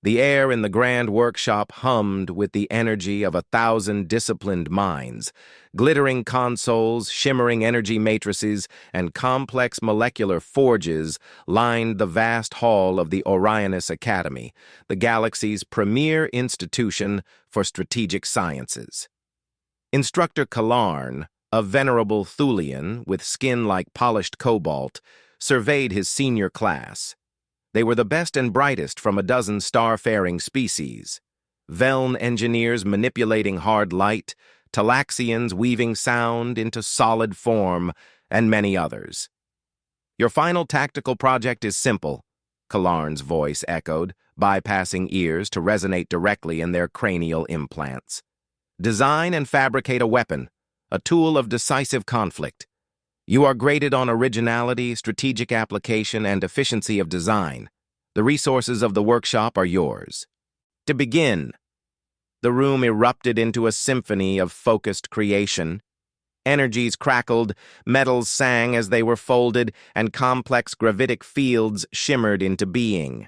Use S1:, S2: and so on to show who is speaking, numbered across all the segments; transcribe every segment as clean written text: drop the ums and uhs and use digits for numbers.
S1: The air in the grand workshop hummed with the energy of 1,000 disciplined minds. Glittering consoles, shimmering energy matrices, and complex molecular forges lined the vast hall of the Orionis Academy, the galaxy's premier institution for strategic sciences. Instructor Kalarn, a venerable Thulian with skin like polished cobalt, surveyed his senior class. They were the best and brightest from a dozen star-faring species. Veln engineers manipulating hard light, Talaxians weaving sound into solid form, and many others. Your final tactical project is simple, Kalarn's voice echoed, bypassing ears to resonate directly in their cranial implants. Design and fabricate a weapon, a tool of decisive conflict. You are graded on originality, strategic application, and efficiency of design. The resources of the workshop are yours. To begin, the room erupted into a symphony of focused creation. Energies crackled, metals sang as they were folded, and complex gravitic fields shimmered into being.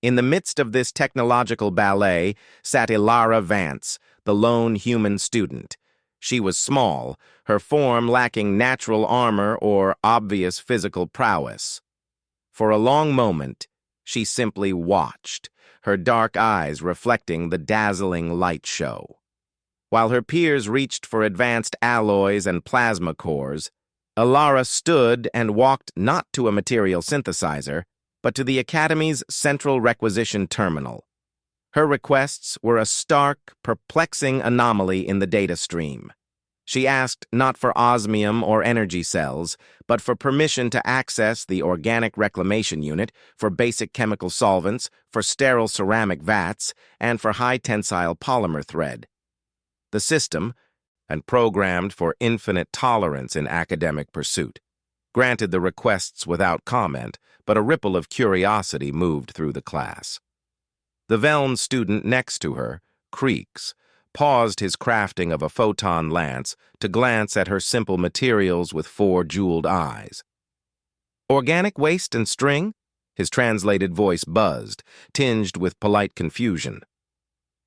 S1: In the midst of this technological ballet sat Ilara Vance, the lone human student. She was small, her form lacking natural armor or obvious physical prowess. For a long moment, she simply watched, her dark eyes reflecting the dazzling light show. While her peers reached for advanced alloys and plasma cores, Ilara stood and walked not to a material synthesizer, but to the Academy's central requisition terminal. Her requests were a stark, perplexing anomaly in the data stream. She asked not for osmium or energy cells, but for permission to access the Organic Reclamation Unit, for basic chemical solvents, for sterile ceramic vats, and for high-tensile polymer thread. The system, and programmed for infinite tolerance in academic pursuit, granted the requests without comment, but a ripple of curiosity moved through the class. The Veln student next to her, Creeks, paused his crafting of a photon lance to glance at her simple materials with 4 jeweled eyes. Organic waste and string? His translated voice buzzed, tinged with polite confusion.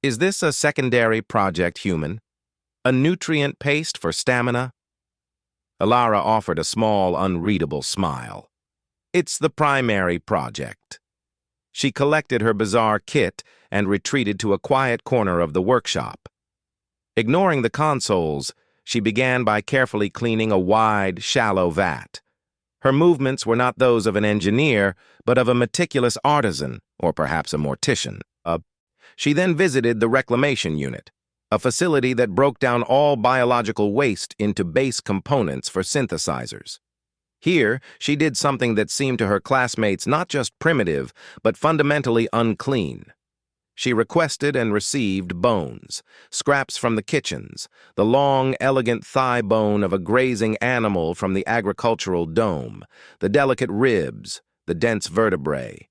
S1: Is this a secondary project, human? A nutrient paste for stamina? Ilara offered a small, unreadable smile. It's the primary project. She collected her bizarre kit and retreated to a quiet corner of the workshop. Ignoring the consoles, she began by carefully cleaning a wide, shallow vat. Her movements were not those of an engineer, but of a meticulous artisan, or perhaps a mortician. She then visited the Reclamation Unit, a facility that broke down all biological waste into base components for synthesizers. Here, she did something that seemed to her classmates not just primitive, but fundamentally unclean. She requested and received bones, scraps from the kitchens, the long, elegant thigh bone of a grazing animal from the agricultural dome, the delicate ribs, the dense vertebrae.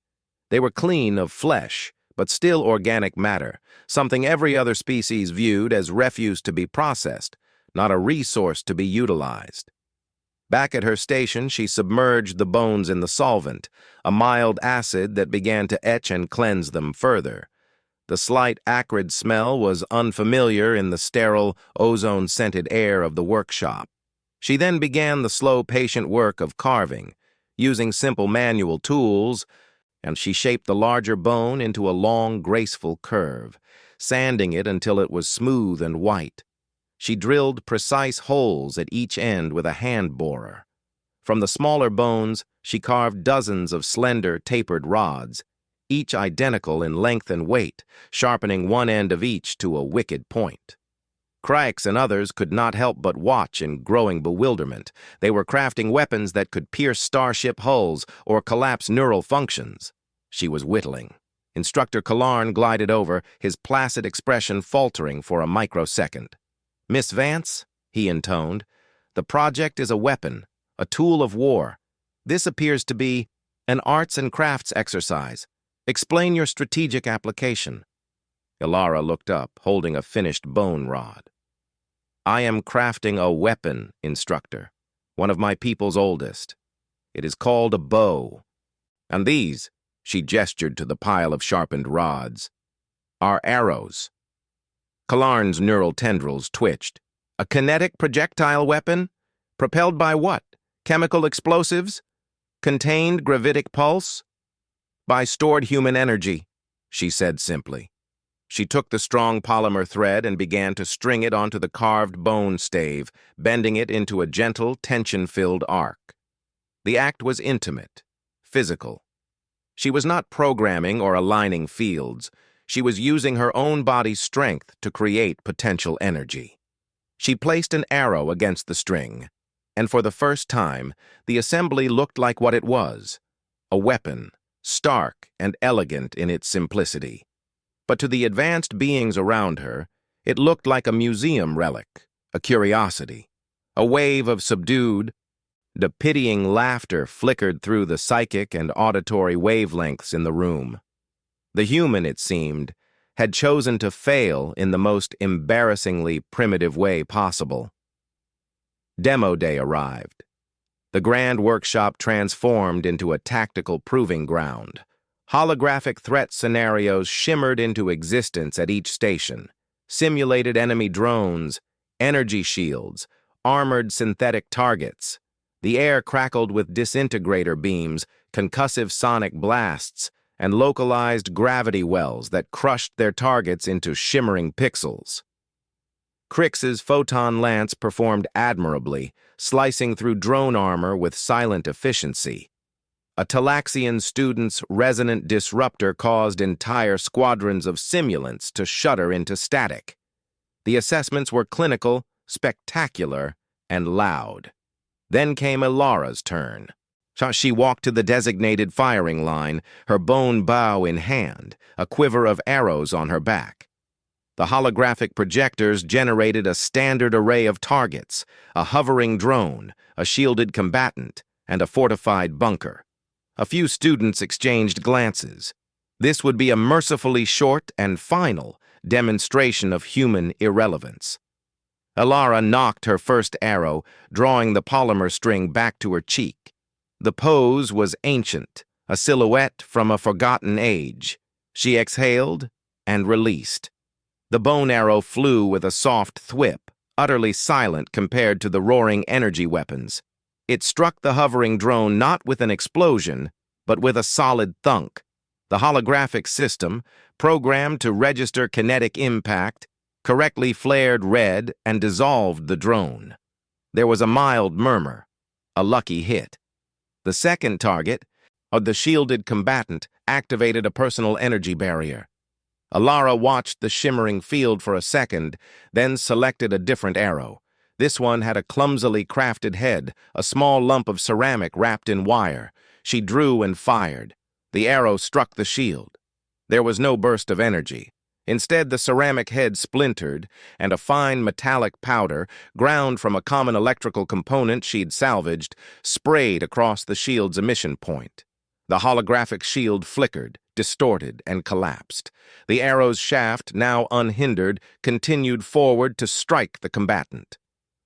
S1: They were clean of flesh, but still organic matter, something every other species viewed as refuse to be processed, not a resource to be utilized. Back at her station, she submerged the bones in the solvent, a mild acid that began to etch and cleanse them further. The slight acrid smell was unfamiliar in the sterile, ozone-scented air of the workshop. She then began the slow, patient work of carving, using simple manual tools, and she shaped the larger bone into a long, graceful curve, sanding it until it was smooth and white. She drilled precise holes at each end with a hand borer. From the smaller bones, she carved dozens of slender, tapered rods, each identical in length and weight, sharpening one end of each to a wicked point. Crikes and others could not help but watch in growing bewilderment. They were crafting weapons that could pierce starship hulls or collapse neural functions. She was whittling. Instructor Kalarn glided over, his placid expression faltering for a microsecond. "Miss Vance," he intoned, "the project is a weapon, a tool of war. This appears to be an arts and crafts exercise. Explain your strategic application." Ilara looked up, holding a finished bone rod. "I am crafting a weapon, instructor, one of my people's oldest. It is called a bow. And these," She gestured to the pile of sharpened rods. "Our arrows." Kalarn's neural tendrils twitched. "A kinetic projectile weapon? Propelled by what? Chemical explosives? Contained gravitic pulse?" "By stored human energy," she said simply. She took the strong polymer thread and began to string it onto the carved bone stave, bending it into a gentle, tension-filled arc. The act was intimate, physical. She was not programming or aligning fields. She was using her own body's strength to create potential energy. She placed an arrow against the string, and for the first time, the assembly looked like what it was, a weapon, stark and elegant in its simplicity. But to the advanced beings around her, it looked like a museum relic, a curiosity. A wave of subdued, the pitying laughter flickered through the psychic and auditory wavelengths in the room. The human, it seemed, had chosen to fail in the most embarrassingly primitive way possible. Demo day arrived. The grand workshop transformed into a tactical proving ground. Holographic threat scenarios shimmered into existence at each station. Simulated enemy drones, energy shields, armored synthetic targets. The air crackled with disintegrator beams, concussive sonic blasts, and localized gravity wells that crushed their targets into shimmering pixels. Crix's photon lance performed admirably, slicing through drone armor with silent efficiency. A Talaxian student's resonant disruptor caused entire squadrons of simulants to shudder into static. The assessments were clinical, spectacular, and loud. Then came Ilara's turn. She walked to the designated firing line, her bone bow in hand, a quiver of arrows on her back. The holographic projectors generated a standard array of targets, a hovering drone, a shielded combatant, and a fortified bunker. A few students exchanged glances. This would be a mercifully short and final demonstration of human irrelevance. Ilara knocked her first arrow, drawing the polymer string back to her cheek. The pose was ancient, a silhouette from a forgotten age. She exhaled and released. The bone arrow flew with a soft thwip, utterly silent compared to the roaring energy weapons. It struck the hovering drone not with an explosion, but with a solid thunk. The holographic system, programmed to register kinetic impact, correctly flared red and dissolved the drone. There was a mild murmur, a lucky hit. The second target, the shielded combatant, activated a personal energy barrier. Ilara watched the shimmering field for a second, then selected a different arrow. This one had a clumsily crafted head, a small lump of ceramic wrapped in wire. She drew and fired. The arrow struck the shield. There was no burst of energy. Instead, the ceramic head splintered, and a fine metallic powder, ground from a common electrical component she'd salvaged, sprayed across the shield's emission point. The holographic shield flickered, distorted, and collapsed. The arrow's shaft, now unhindered, continued forward to strike the combatant.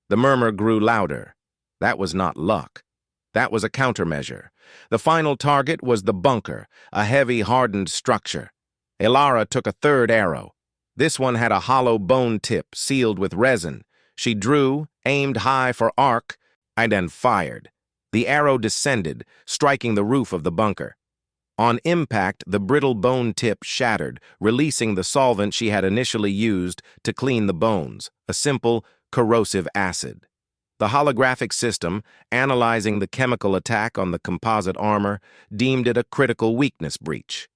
S1: The murmur grew louder. That was not luck. That was a countermeasure. The final target was the bunker, a heavy, hardened structure. Ilara took a third arrow. This one had a hollow bone tip sealed with resin. She drew, aimed high for arc, and then fired. The arrow descended, striking the roof of the bunker. On impact, the brittle bone tip shattered, releasing the solvent she had initially used to clean the bones, a simple, corrosive acid. The holographic system, analyzing the chemical attack on the composite armor, deemed it a critical weakness breach.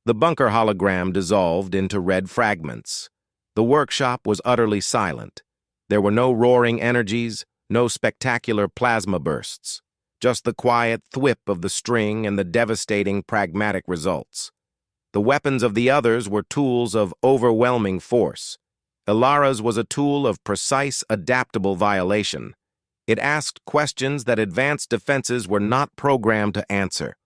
S1: The bunker hologram dissolved into red fragments. The workshop was utterly silent. There were no roaring energies, no spectacular plasma bursts, just the quiet thwip of the string and the devastating pragmatic results. The weapons of the others were tools of overwhelming force. Ilara's was a tool of precise, adaptable violation. It asked questions that advanced defenses were not programmed to answer.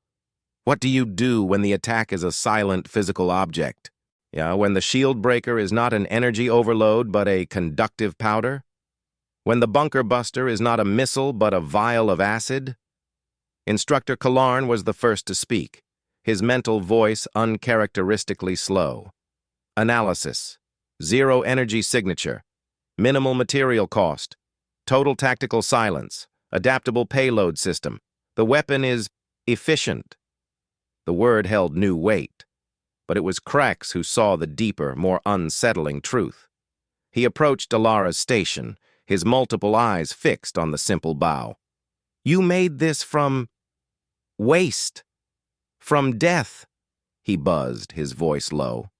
S1: What do you do when the attack is a silent physical object? When the shield breaker is not an energy overload but a conductive powder? When the bunker buster is not a missile but a vial of acid? Instructor Kalarn was the first to speak. his mental voice uncharacteristically slow. Analysis. Zero energy signature. Minimal material cost. Total tactical silence. Adaptable payload system. The weapon is efficient. The word held new weight, but it was Krax who saw the deeper, more unsettling truth. He approached Alara's station, his multiple eyes fixed on the simple bow. "You made this from waste, from death," he buzzed, his voice low.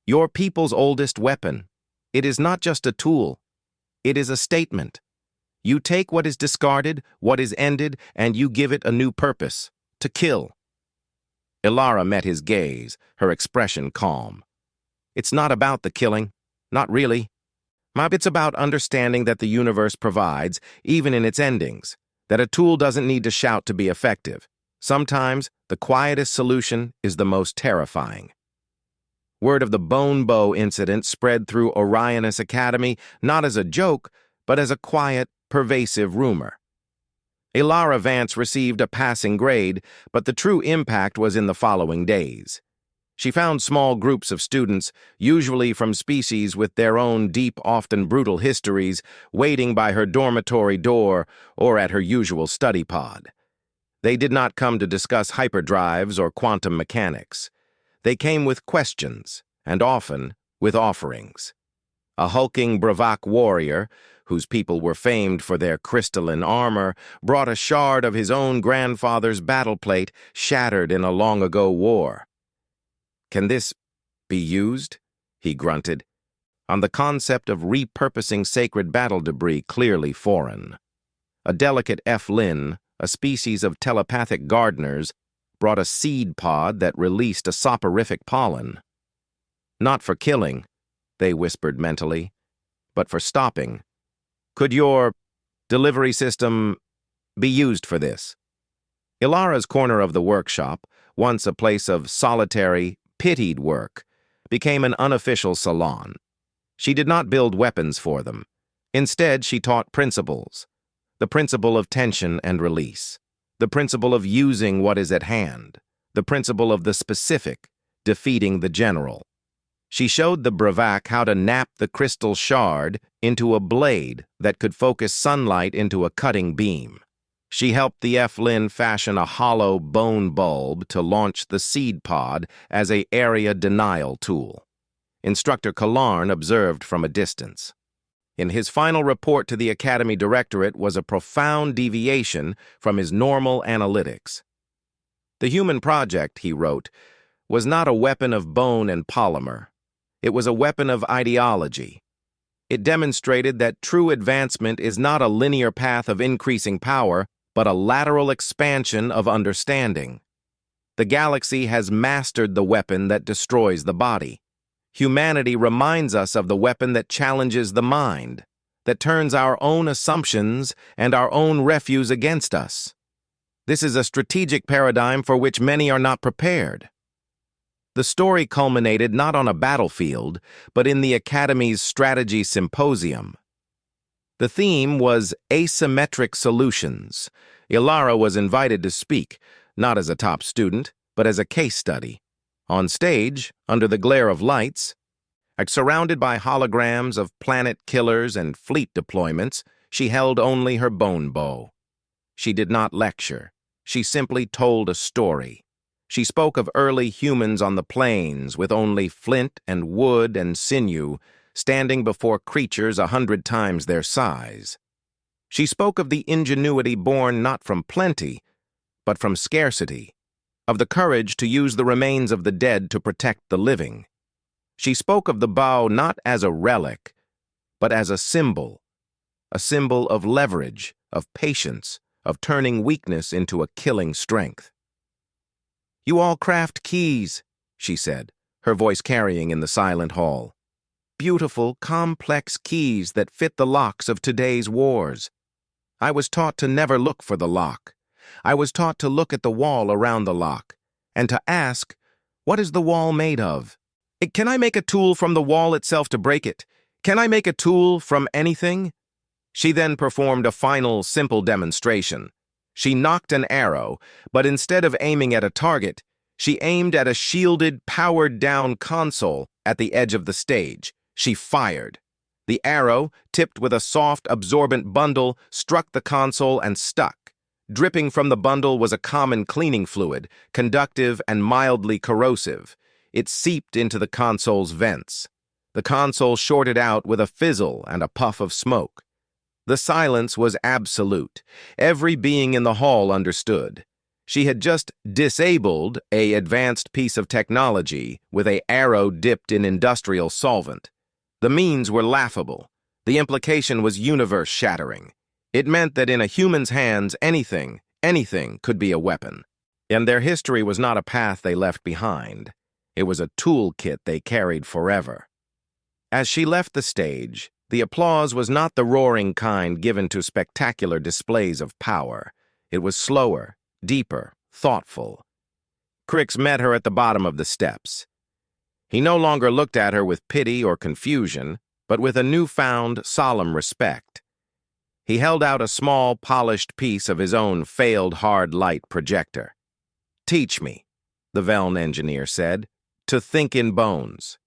S1: "Your people's oldest weapon. It is not just a tool. It is a statement. You take what is discarded, what is ended, and you give it a new purpose, to kill." Alara met his gaze, her expression calm. "It's not about the killing. Not really. It's about understanding that the universe provides, even in its endings, that a tool doesn't need to shout to be effective. Sometimes, the quietest solution is the most terrifying." Word of the Bone Bow incident spread through Orionis Academy not as a joke, but as a quiet, pervasive rumor. Alara Vance received a passing grade, but the true impact was in the following days. She found small groups of students, usually from species with their own deep, often brutal histories, waiting by her dormitory door or at her usual study pod. They did not come to discuss hyperdrives or quantum mechanics. They came with questions, and often with offerings. A hulking Bravak warrior, whose people were famed for their crystalline armor, brought a shard of his own grandfather's battleplate shattered in a long-ago war. "Can this be used?" he grunted, on the concept of repurposing sacred battle debris clearly foreign. A delicate F-Lin, a species of telepathic gardeners, brought a seed pod that released a soporific pollen. "Not for killing," they whispered mentally, "but for stopping. Could your delivery system be used for this?" Ilara's corner of the workshop, once a place of solitary, pitied work, became an unofficial salon. She did not build weapons for them. Instead, she taught principles. The principle of tension and release. The principle of using what is at hand. The principle of the specific, defeating the general. She showed the Bravak how to nap the crystal shard into a blade that could focus sunlight into a cutting beam. She helped the F-Lin fashion a hollow bone bulb to launch the seed pod as a area denial tool. Instructor Kalarn observed from a distance. In his final report to the Academy Directorate was a profound deviation from his normal analytics. "The human project," he wrote, "was not a weapon of bone and polymer. It was a weapon of ideology. It demonstrated that true advancement is not a linear path of increasing power, but a lateral expansion of understanding. The galaxy has mastered the weapon that destroys the body. Humanity reminds us of the weapon that challenges the mind, that turns our own assumptions and our own refuse against us. This is a strategic paradigm for which many are not prepared." The story culminated not on a battlefield, but in the Academy's Strategy Symposium. The theme was asymmetric solutions. Ilara was invited to speak, not as a top student, but as a case study. On stage, under the glare of lights, surrounded by holograms of planet killers and fleet deployments, she held only her bone bow. She did not lecture. She simply told a story. She spoke of early humans on the plains with only flint and wood and sinew, standing before creatures 100 times their size. She spoke of the ingenuity born not from plenty, but from scarcity, of the courage to use the remains of the dead to protect the living. She spoke of the bow not as a relic, but as a symbol of leverage, of patience, of turning weakness into a killing strength. "You all craft keys," she said, her voice carrying in the silent hall. "Beautiful, complex keys that fit the locks of today's wars. I was taught to never look for the lock. I was taught to look at the wall around the lock, and to ask, what is the wall made of? Can I make a tool from the wall itself to break it? Can I make a tool from anything?" She then performed a final, simple demonstration. She nocked an arrow, but instead of aiming at a target, She aimed at a shielded, powered-down console at the edge of the stage. She fired. The arrow, tipped with a soft, absorbent bundle, struck the console and stuck. Dripping from the bundle was a common cleaning fluid, conductive and mildly corrosive. It seeped into the console's vents. The console shorted out with a fizzle and a puff of smoke. The silence was absolute. Every being in the hall understood. She had just disabled an advanced piece of technology with an arrow dipped in industrial solvent. The means were laughable. The implication was universe-shattering. It meant that in a human's hands, anything could be a weapon. And their history was not a path they left behind. It was a toolkit they carried forever. As she left the stage, the applause was not the roaring kind given to spectacular displays of power. It was slower, deeper, thoughtful. Crix met her at the bottom of the steps. He no longer looked at her with pity or confusion, but with a newfound, solemn respect. He held out a small, polished piece of his own failed hard light projector. "Teach me," the Veln engineer said, "to think in bones."